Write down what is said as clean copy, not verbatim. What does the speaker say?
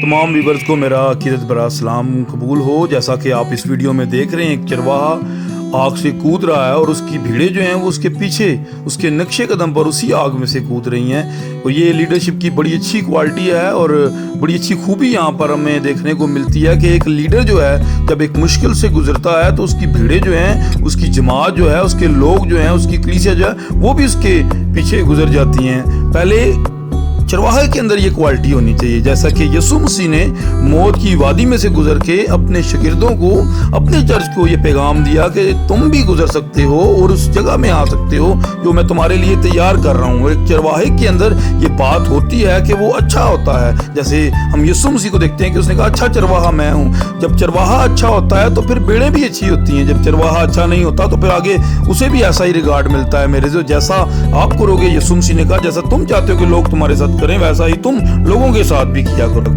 तमाम व्यूवर्स को मेरा अकीदत बरा सलाम कबूल हो। जैसा कि आप इस वीडियो में देख रहे हैं, एक चरवाहा आग से कूद रहा है और उसकी भीड़ें जो हैं वो उसके पीछे उसके नक्शे कदम पर उसी आग में से कूद रही हैं। और ये लीडरशिप की बड़ी अच्छी क्वालिटी है और बड़ी अच्छी खूबी यहाँ पर हमें देखने को मिलती है कि एक लीडर जो है जब एक मुश्किल से गुजरता है तो उसकी भीड़ें जो हैं, उसकी जमात जो है, उसके लोग जो हैं, उसकी कलीसिया जो है वो भी उसके पीछे गुजर जाती हैं। पहले चरवाहे के अंदर ये क्वालिटी होनी चाहिए, जैसा कि यीशु मसीह ने मौत की वादी में से गुजर के अपने शागिर्दों को, अपने चर्च को ये पैगाम दिया कि तुम भी गुजर सकते हो और उस जगह में आ सकते हो जो मैं तुम्हारे लिए तैयार कर रहा हूँ। एक चरवाहे के अंदर ये बात होती है कि वो अच्छा होता है। जैसे हम यीशु मसीह को देखते हैं कि उसने कहा अच्छा चरवाहा मैं हूँ। जब चरवाहा अच्छा होता है तो फिर भेड़ें भी अच्छी होती हैं। जब चरवाहा अच्छा नहीं होता तो फिर आगे उसे भी ऐसा ही रिगार्ड मिलता है। मेरे जो जैसा आप करोगे, यीशु मसीह ने कहा जैसा तुम चाहते हो कि लोग तुम्हारे साथ करें वैसा ही तुम लोगों के साथ भी किया करो।